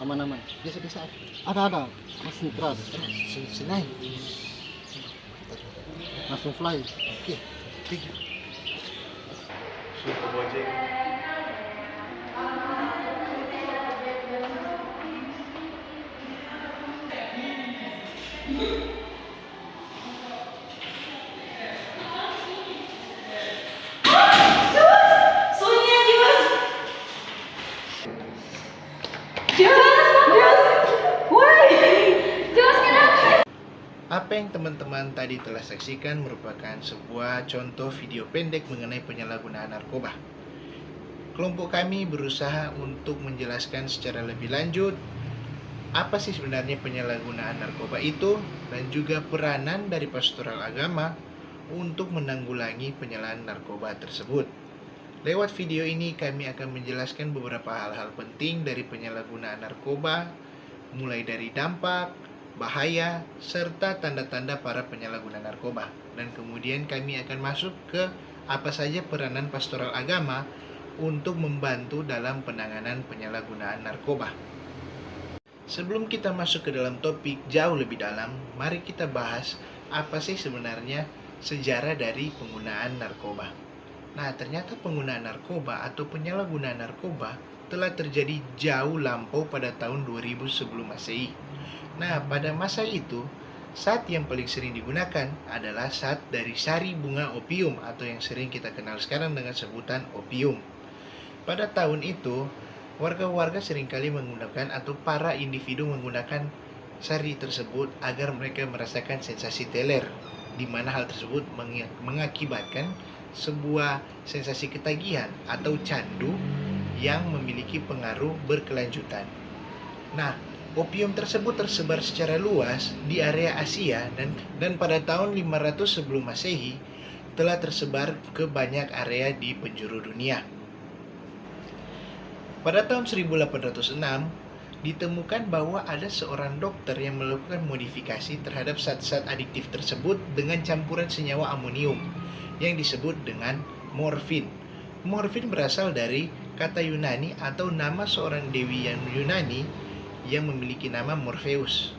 aman-aman. Bisa. Ada, masih keras, Senang. langsung fly. Oke. Thank you. Suka Gojek. Apa yang teman-teman tadi telah saksikan merupakan sebuah contoh video pendek mengenai penyalahgunaan narkoba. Kelompok kami berusaha untuk menjelaskan secara lebih lanjut apa sih sebenarnya penyalahgunaan narkoba itu dan juga peranan dari pastoral agama untuk menanggulangi penyalahan narkoba tersebut. Lewat video ini kami akan menjelaskan beberapa hal-hal penting dari penyalahgunaan narkoba, mulai dari dampak, bahaya, serta tanda-tanda para penyalahguna narkoba. Dan kemudian kami akan masuk ke apa saja peranan pastoral agama untuk membantu dalam penanganan penyalahgunaan narkoba. Sebelum kita masuk ke dalam topik jauh lebih dalam, mari kita bahas apa sih sebenarnya sejarah dari penggunaan narkoba. Nah, ternyata penggunaan narkoba atau penyalahgunaan narkoba telah terjadi jauh lampau pada tahun 2000 sebelum Masehi. Nah, pada masa itu, zat yang paling sering digunakan adalah zat dari sari bunga opium atau yang sering kita kenal sekarang dengan sebutan opium. Pada tahun itu, warga-warga seringkali menggunakan atau para individu menggunakan sari tersebut agar mereka merasakan sensasi teler, di mana hal tersebut mengakibatkan sebuah sensasi ketagihan atau candu yang memiliki pengaruh berkelanjutan. Nah, opium tersebut tersebar secara luas di area Asia dan pada tahun 500 sebelum Masehi telah tersebar ke banyak area di penjuru dunia. Pada tahun 1806 ditemukan bahwa ada seorang dokter yang melakukan modifikasi terhadap zat-zat adiktif tersebut dengan campuran senyawa amonium yang disebut dengan morfin. Morfin berasal dari kata Yunani atau nama seorang dewi yang Yunani yang memiliki nama Morpheus,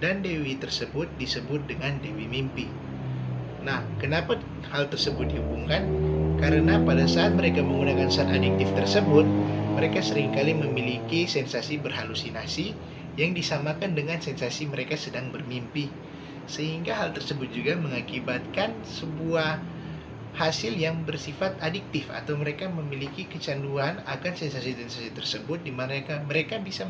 dan dewi tersebut disebut dengan dewi mimpi. Nah, kenapa hal tersebut dihubungkan? Karena pada saat mereka menggunakan zat adiktif tersebut, mereka seringkali memiliki sensasi berhalusinasi yang disamakan dengan sensasi mereka sedang bermimpi, sehingga hal tersebut juga mengakibatkan sebuah hasil yang bersifat adiktif atau mereka memiliki kecanduan akan sensasi-sensasi tersebut, di mana mereka bisa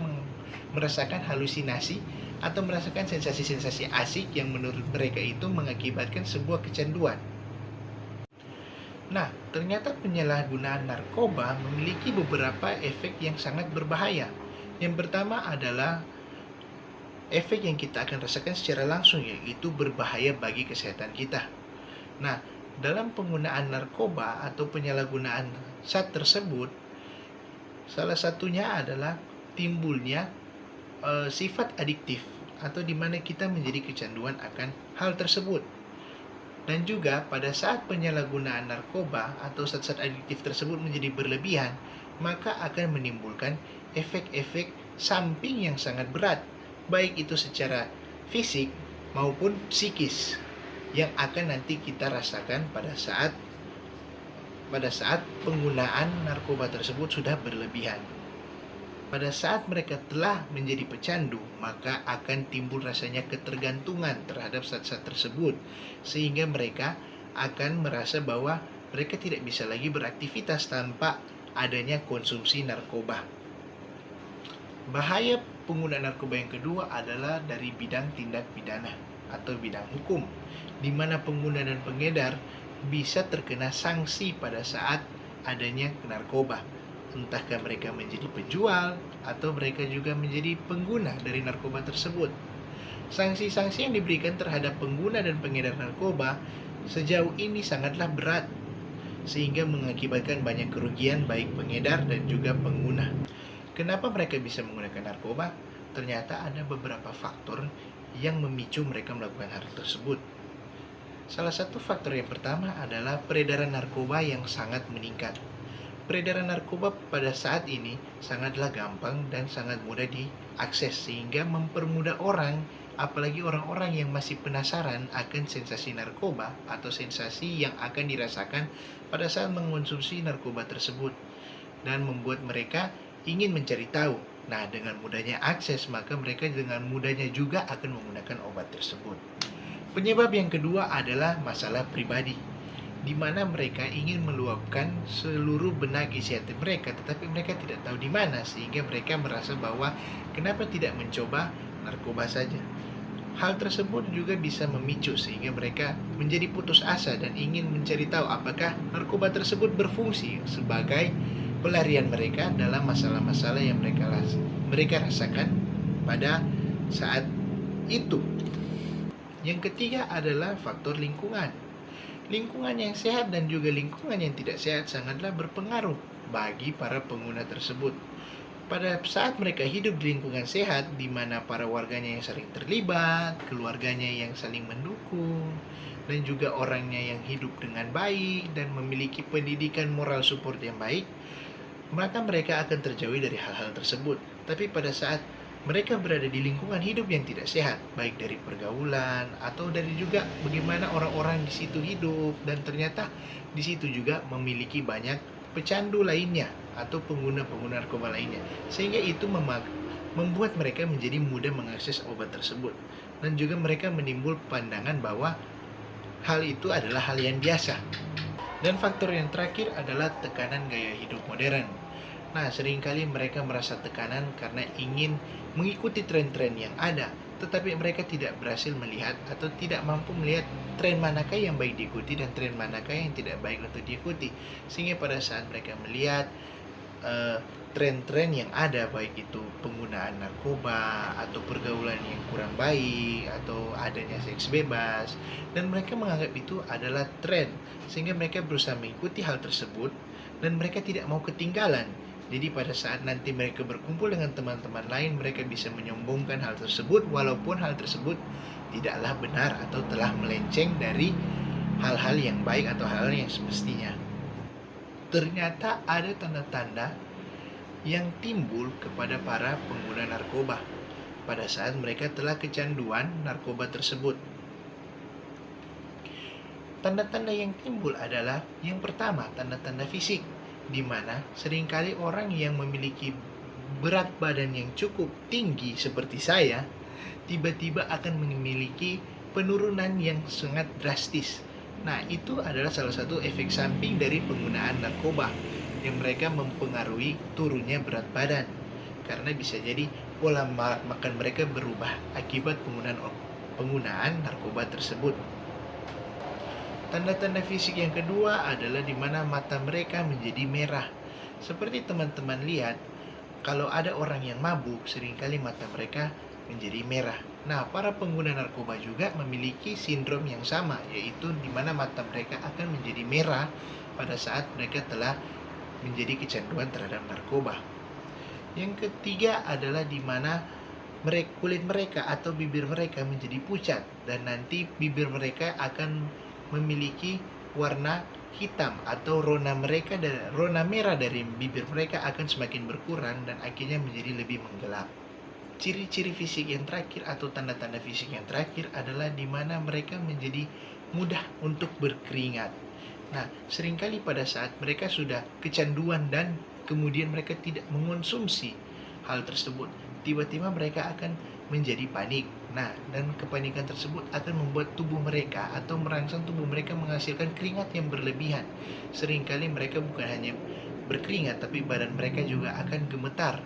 merasakan halusinasi atau merasakan sensasi-sensasi asik yang menurut mereka itu mengakibatkan sebuah kecanduan. Nah, ternyata penyalahgunaan narkoba memiliki beberapa efek yang sangat berbahaya. Yang pertama adalah efek yang kita akan rasakan secara langsung, yaitu berbahaya bagi kesehatan kita. Nah, dalam penggunaan narkoba atau penyalahgunaan zat tersebut, salah satunya adalah timbulnya sifat adiktif atau di mana kita menjadi kecanduan akan hal tersebut. Dan juga pada saat penyalahgunaan narkoba atau zat-zat adiktif tersebut menjadi berlebihan, maka akan menimbulkan efek-efek samping yang sangat berat, baik itu secara fisik maupun psikis, yang akan nanti kita rasakan pada saat penggunaan narkoba tersebut sudah berlebihan. Pada saat mereka telah menjadi pecandu, maka akan timbul rasanya ketergantungan terhadap zat-zat tersebut, sehingga mereka akan merasa bahwa mereka tidak bisa lagi beraktivitas tanpa adanya konsumsi narkoba. Bahaya penggunaan narkoba yang kedua adalah dari bidang tindak pidana atau bidang hukum, di mana pengguna dan pengedar bisa terkena sanksi pada saat adanya narkoba. Entahkah mereka menjadi penjual atau mereka juga menjadi pengguna dari narkoba tersebut. Sanksi-sanksi yang diberikan terhadap pengguna dan pengedar narkoba sejauh ini sangatlah berat, sehingga mengakibatkan banyak kerugian baik pengedar dan juga pengguna. Kenapa mereka bisa menggunakan narkoba? Ternyata ada beberapa faktor yang memicu mereka melakukan hal tersebut. Salah satu faktor yang pertama adalah peredaran narkoba yang sangat meningkat. peredaran narkoba pada saat ini sangatlah gampang dan sangat mudah diakses, sehingga mempermudah orang, apalagi orang-orang yang masih penasaran akan sensasi narkoba atau sensasi yang akan dirasakan pada saat mengonsumsi narkoba tersebut, dan membuat mereka ingin mencari tahu. Nah, dengan mudahnya akses, maka mereka dengan mudahnya juga akan menggunakan obat tersebut. Penyebab yang kedua adalah masalah pribadi, di mana mereka ingin meluapkan seluruh benak isi hati mereka, tetapi mereka tidak tahu di mana, sehingga mereka merasa bahwa kenapa tidak mencoba narkoba saja. Hal tersebut juga bisa memicu sehingga mereka menjadi putus asa dan ingin mencari tahu apakah narkoba tersebut berfungsi sebagai pelarian mereka dalam masalah-masalah yang mereka rasakan pada saat itu. Yang ketiga adalah faktor lingkungan. Lingkungan yang sehat dan juga lingkungan yang tidak sehat sangatlah berpengaruh bagi para pengguna tersebut. Pada saat mereka hidup di lingkungan sehat, di mana para warganya yang saling terlibat, keluarganya yang saling mendukung, dan juga orangnya yang hidup dengan baik dan memiliki pendidikan moral support yang baik, maka mereka akan terjauh dari hal-hal tersebut. Tapi pada saat mereka berada di lingkungan hidup yang tidak sehat, baik dari pergaulan atau dari juga bagaimana orang-orang di situ hidup, dan ternyata di situ juga memiliki banyak pecandu lainnya atau pengguna-pengguna narkoba lainnya, sehingga itu membuat mereka menjadi mudah mengakses obat tersebut, dan juga mereka menimbul pandangan bahwa hal itu adalah hal yang biasa. Dan faktor yang terakhir adalah tekanan gaya hidup modern. Nah, seringkali mereka merasa tekanan karena ingin mengikuti tren-tren yang ada, tetapi mereka tidak berhasil melihat atau tidak mampu melihat tren manakah yang baik diikuti dan tren manakah yang tidak baik untuk diikuti. Sehingga pada saat mereka melihat tren-tren yang ada, baik itu penggunaan narkoba atau pergaulan yang kurang baik atau adanya seks bebas, dan mereka menganggap itu adalah tren, sehingga mereka berusaha mengikuti hal tersebut dan mereka tidak mau ketinggalan. Jadi pada saat nanti mereka berkumpul dengan teman-teman lain, mereka bisa menyombongkan hal tersebut walaupun hal tersebut tidaklah benar atau telah melenceng dari hal-hal yang baik atau hal-hal yang semestinya. Ternyata ada tanda-tanda yang timbul kepada para pengguna narkoba pada saat mereka telah kecanduan narkoba tersebut. Tanda-tanda yang timbul adalah yang pertama, tanda-tanda fisik, di mana seringkali orang yang memiliki berat badan yang cukup tinggi seperti saya tiba-tiba akan memiliki penurunan yang sangat drastis. Nah, itu adalah salah satu efek samping dari penggunaan narkoba, yang mereka mempengaruhi turunnya berat badan, karena bisa jadi pola makan mereka berubah akibat penggunaan narkoba tersebut. Tanda-tanda fisik yang kedua adalah di mana mata mereka menjadi merah. Seperti teman-teman lihat, kalau ada orang yang mabuk, seringkali mata mereka menjadi merah. Nah, para pengguna narkoba juga memiliki sindrom yang sama, yaitu di mana mata mereka akan menjadi merah pada saat mereka telah menjadi kecanduan terhadap narkoba. Yang ketiga adalah di mana kulit mereka atau bibir mereka menjadi pucat, dan nanti bibir mereka akan memiliki warna hitam atau rona merah dari bibir mereka akan semakin berkurang dan akhirnya menjadi lebih menggelap. Ciri-ciri fisik yang terakhir atau tanda-tanda fisik yang terakhir adalah di mana mereka menjadi mudah untuk berkeringat. Nah, seringkali pada saat mereka sudah kecanduan dan kemudian mereka tidak mengonsumsi hal tersebut, tiba-tiba mereka akan menjadi panik. Nah, dan kepanikan tersebut akan membuat tubuh mereka atau merangsang tubuh mereka menghasilkan keringat yang berlebihan. Seringkali mereka bukan hanya berkeringat, tapi badan mereka juga akan gemetar.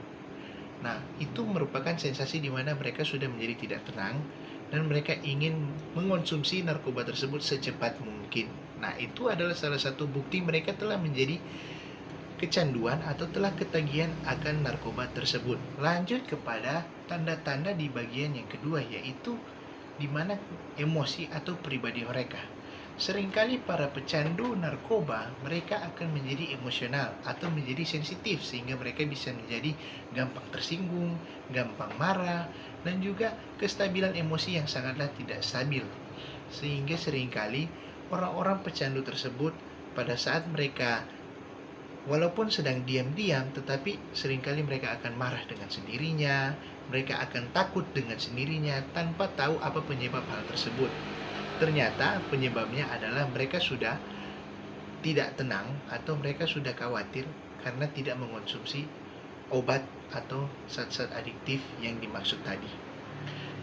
Nah, itu merupakan sensasi di mana mereka sudah menjadi tidak tenang dan mereka ingin mengonsumsi narkoba tersebut secepat mungkin. Nah, itu adalah salah satu bukti mereka telah menjadi kecanduan atau telah ketagihan akan narkoba tersebut. Lanjut kepada tanda-tanda di bagian yang kedua, yaitu di mana emosi atau pribadi mereka. Seringkali para pecandu narkoba mereka akan menjadi emosional atau menjadi sensitif, sehingga mereka bisa menjadi gampang tersinggung, gampang marah, dan juga kestabilan emosi yang sangatlah tidak stabil. Sehingga seringkali orang-orang pecandu tersebut pada saat mereka Walaupun sedang diam-diam, tetapi seringkali mereka akan marah dengan sendirinya, mereka akan takut dengan sendirinya tanpa tahu apa penyebab hal tersebut. Ternyata penyebabnya adalah mereka sudah tidak tenang atau mereka sudah khawatir karena tidak mengonsumsi obat atau zat-zat adiktif yang dimaksud tadi.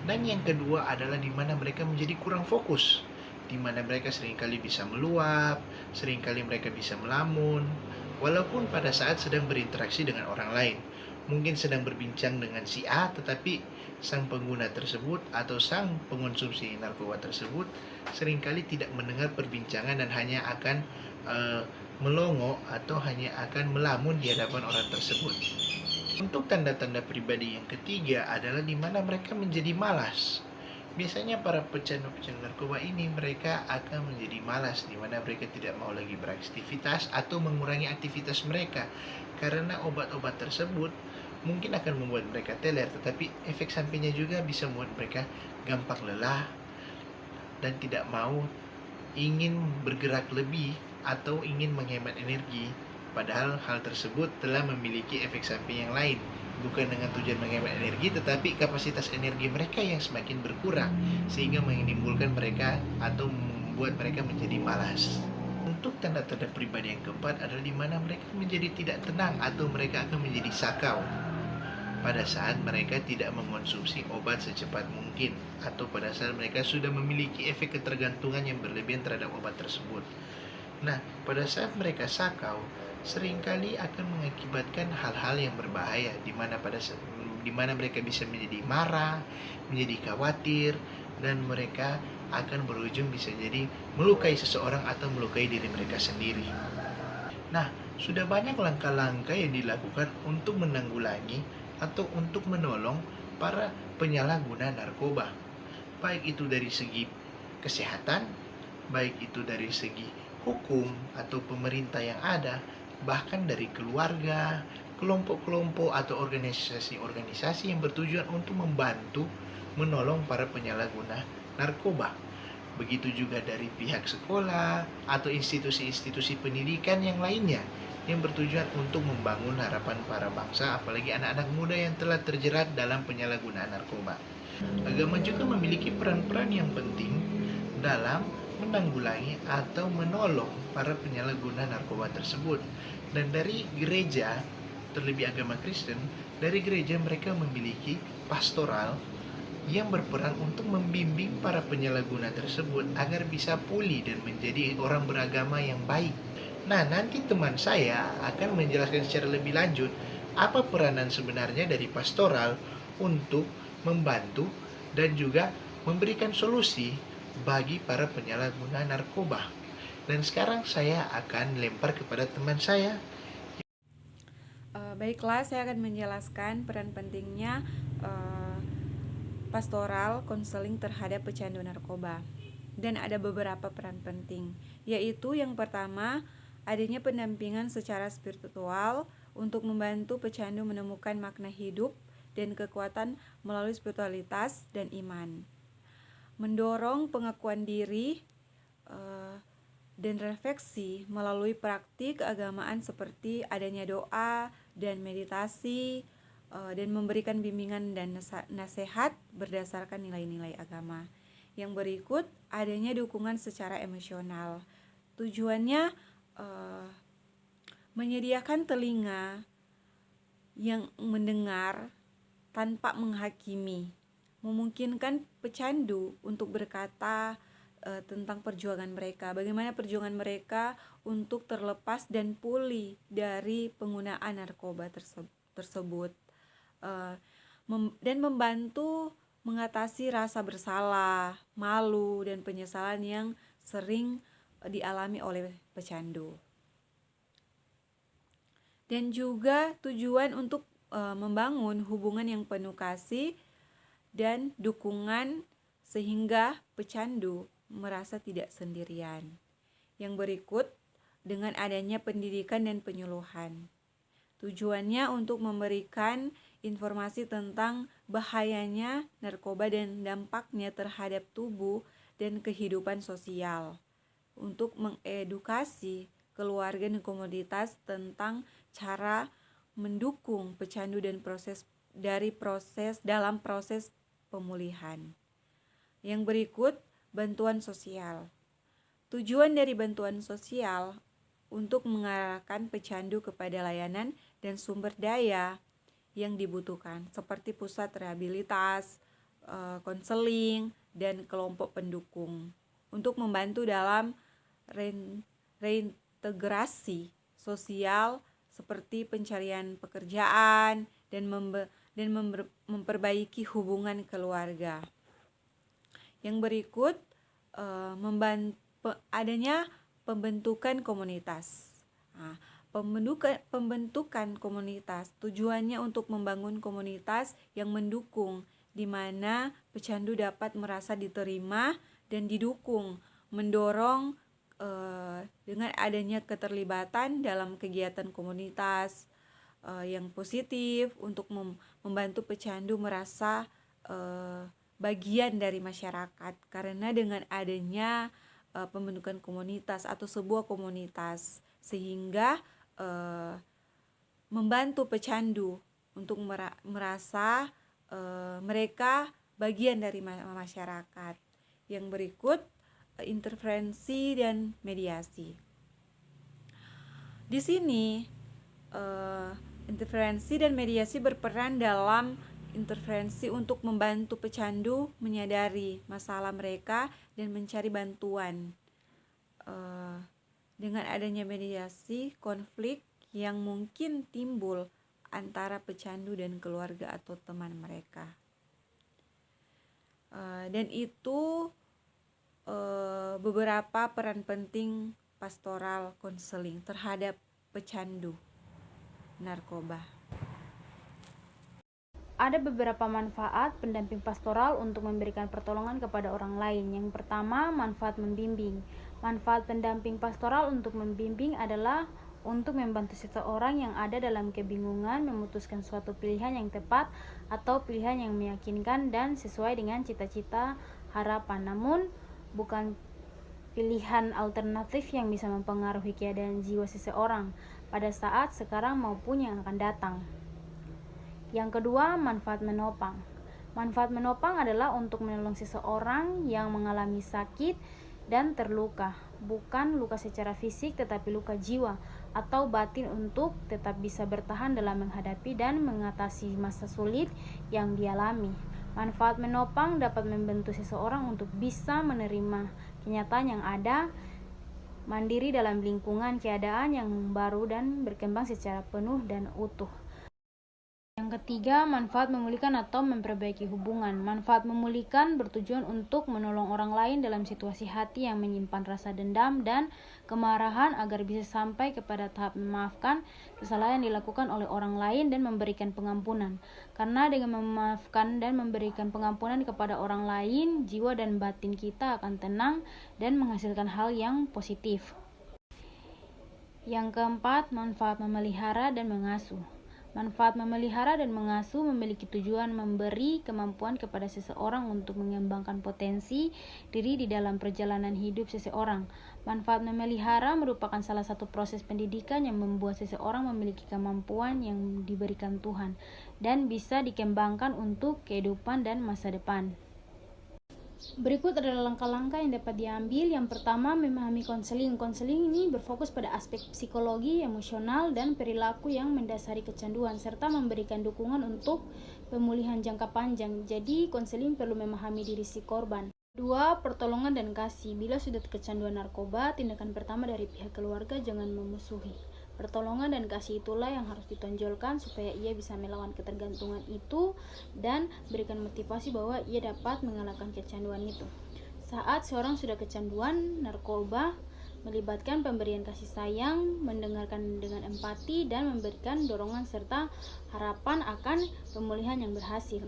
Dan yang kedua adalah di mana mereka menjadi kurang fokus, di mana mereka seringkali bisa meluap, seringkali mereka bisa melamun, walaupun pada saat sedang berinteraksi dengan orang lain. Mungkin sedang berbincang dengan si A, tetapi sang pengguna tersebut atau sang pengonsumsi narkoba tersebut seringkali tidak mendengar perbincangan dan hanya akan melongo atau hanya akan melamun di hadapan orang tersebut. Untuk tanda-tanda pribadi yang ketiga adalah di mana mereka menjadi malas. Biasanya para pecandu-pecandu narkoba ini mereka akan menjadi malas, di mana mereka tidak mau lagi beraktivitas atau mengurangi aktivitas mereka karena obat-obat tersebut mungkin akan membuat mereka teler, tetapi efek sampingnya juga bisa membuat mereka gampang lelah dan tidak mau ingin bergerak lebih atau ingin menghemat energi. Padahal hal tersebut telah memiliki efek samping yang lain, bukan dengan tujuan menghemat energi, tetapi kapasitas energi mereka yang semakin berkurang, sehingga menimbulkan mereka atau membuat mereka menjadi malas. Untuk tanda-tanda pribadi yang keempat adalah di mana mereka menjadi tidak tenang atau mereka akan menjadi sakau pada saat mereka tidak mengonsumsi obat secepat mungkin atau pada saat mereka sudah memiliki efek ketergantungan yang berlebihan terhadap obat tersebut. Nah, pada saat mereka sakau, seringkali akan mengakibatkan hal-hal yang berbahaya di mana mereka bisa menjadi marah, menjadi khawatir, dan mereka akan berujung bisa jadi melukai seseorang atau melukai diri mereka sendiri. Nah, sudah banyak langkah-langkah yang dilakukan untuk menanggulangi atau untuk menolong para penyalahguna narkoba. Baik itu dari segi kesehatan, baik itu dari segi hukum atau pemerintah yang ada, bahkan dari keluarga, kelompok-kelompok atau organisasi-organisasi yang bertujuan untuk membantu menolong para penyalahguna narkoba. Begitu juga dari pihak sekolah atau institusi-institusi pendidikan yang lainnya yang bertujuan untuk membangun harapan para bangsa, apalagi anak-anak muda yang telah terjerat dalam penyalahgunaan narkoba. Agama juga memiliki peran-peran yang penting dalam menanggulangi atau menolong para penyalahguna narkoba tersebut. Dan dari gereja, terlebih agama Kristen, dari gereja mereka memiliki pastoral yang berperan untuk membimbing para penyalahguna tersebut agar bisa pulih dan menjadi orang beragama yang baik. Nah, nanti teman saya akan menjelaskan secara lebih lanjut apa peranan sebenarnya dari pastoral untuk membantu dan juga memberikan solusi bagi para penyalahguna narkoba. Dan sekarang saya akan lempar kepada teman saya. Baiklah, saya akan menjelaskan peran pentingnya pastoral konseling terhadap pecandu narkoba. Dan ada beberapa peran penting, yaitu yang pertama, adanya pendampingan secara spiritual untuk membantu pecandu menemukan makna hidup dan kekuatan melalui spiritualitas dan iman. Mendorong pengakuan diri dan refleksi melalui praktik keagamaan seperti adanya doa dan meditasi, dan memberikan bimbingan dan nasihat berdasarkan nilai-nilai agama. Yang berikut, adanya dukungan secara emosional. Tujuannya menyediakan telinga yang mendengar tanpa menghakimi, memungkinkan pecandu untuk berkata tentang perjuangan mereka, bagaimana perjuangan mereka untuk terlepas dan pulih dari penggunaan narkoba tersebut, dan membantu mengatasi rasa bersalah, malu, dan penyesalan yang sering dialami oleh pecandu. Dan juga tujuan untuk membangun hubungan yang penuh kasih dan dukungan sehingga pecandu merasa tidak sendirian. Yang berikut, dengan adanya pendidikan dan penyuluhan. Tujuannya untuk memberikan informasi tentang bahayanya narkoba dan dampaknya terhadap tubuh dan kehidupan sosial, untuk mengedukasi keluarga dan komunitas tentang cara mendukung pecandu dan proses pemulihan. Yang berikut, bantuan sosial. Tujuan dari bantuan sosial untuk mengarahkan pecandu kepada layanan dan sumber daya yang dibutuhkan, seperti pusat rehabilitas, konseling, dan kelompok pendukung, untuk membantu dalam reintegrasi sosial seperti pencarian pekerjaan dan memperbaiki hubungan keluarga. Yang berikut, adanya pembentukan komunitas. Pembentukan komunitas tujuannya untuk membangun komunitas yang mendukung, di mana pecandu dapat merasa diterima dan didukung, mendorong dengan adanya keterlibatan dalam kegiatan komunitas yang positif untuk membantu pecandu merasa bagian dari masyarakat. Karena dengan adanya pembentukan komunitas atau sebuah komunitas, sehingga membantu pecandu untuk merasa mereka bagian dari masyarakat. Yang berikut, intervensi dan mediasi. Di sini intervensi dan mediasi berperan dalam intervensi untuk membantu pecandu menyadari masalah mereka dan mencari bantuan. Dengan adanya mediasi, konflik yang mungkin timbul antara pecandu dan keluarga atau teman mereka. Dan itu beberapa peran penting pastoral konseling terhadap pecandu narkoba. Ada beberapa manfaat pendamping pastoral untuk memberikan pertolongan kepada orang lain. Yang pertama, manfaat membimbing. Manfaat pendamping pastoral untuk membimbing adalah untuk membantu seseorang yang ada dalam kebingungan memutuskan suatu pilihan yang tepat atau pilihan yang meyakinkan dan sesuai dengan cita-cita harapan, namun bukan pilihan alternatif yang bisa mempengaruhi keadaan jiwa seseorang pada saat sekarang maupun yang akan datang. Yang kedua, manfaat menopang. Manfaat menopang adalah untuk menolong seseorang yang mengalami sakit dan terluka, bukan luka secara fisik tetapi luka jiwa atau batin, untuk tetap bisa bertahan dalam menghadapi dan mengatasi masa sulit yang dialami. Manfaat menopang dapat membantu seseorang untuk bisa menerima kenyataan yang ada, mandiri dalam lingkungan keadaan yang baru dan berkembang secara penuh dan utuh. Yang ketiga, manfaat memulihkan atau memperbaiki hubungan. Manfaat memulihkan bertujuan untuk menolong orang lain dalam situasi hati yang menyimpan rasa dendam dan kemarahan agar bisa sampai kepada tahap memaafkan kesalahan yang dilakukan oleh orang lain dan memberikan pengampunan. Karena dengan memaafkan dan memberikan pengampunan kepada orang lain, jiwa dan batin kita akan tenang dan menghasilkan hal yang positif. Yang keempat, manfaat memelihara dan mengasuh. Manfaat memelihara dan mengasuh memiliki tujuan memberi kemampuan kepada seseorang untuk mengembangkan potensi diri di dalam perjalanan hidup seseorang. Manfaat memelihara merupakan salah satu proses pendidikan yang membuat seseorang memiliki kemampuan yang diberikan Tuhan dan bisa dikembangkan untuk kehidupan dan masa depan. Berikut adalah langkah-langkah yang dapat diambil. Yang pertama, memahami konseling. Konseling ini berfokus pada aspek psikologi, emosional, dan perilaku yang mendasari kecanduan, serta memberikan dukungan untuk pemulihan jangka panjang. Jadi, konseling perlu memahami diri si korban. Dua, pertolongan dan kasih. Bila sudah kecanduan narkoba, tindakan pertama dari pihak keluarga jangan memusuhi. Pertolongan dan kasih itulah yang harus ditonjolkan supaya ia bisa melawan ketergantungan itu dan berikan motivasi bahwa ia dapat mengalahkan kecanduan itu. Saat seorang sudah kecanduan narkoba, melibatkan pemberian kasih sayang, mendengarkan dengan empati, dan memberikan dorongan serta harapan akan pemulihan yang berhasil.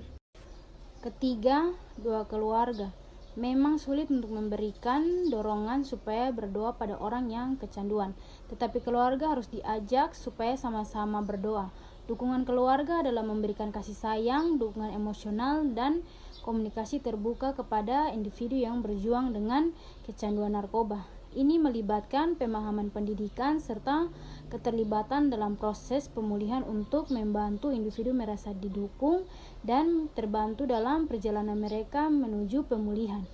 Ketiga, doa keluarga. Memang sulit untuk memberikan dorongan supaya berdoa pada orang yang kecanduan, tetapi keluarga harus diajak supaya sama-sama berdoa. Dukungan keluarga adalah memberikan kasih sayang, dukungan emosional, dan komunikasi terbuka kepada individu yang berjuang dengan kecanduan narkoba. Ini melibatkan pemahaman pendidikan serta keterlibatan dalam proses pemulihan untuk membantu individu merasa didukung dan terbantu dalam perjalanan mereka menuju pemulihan.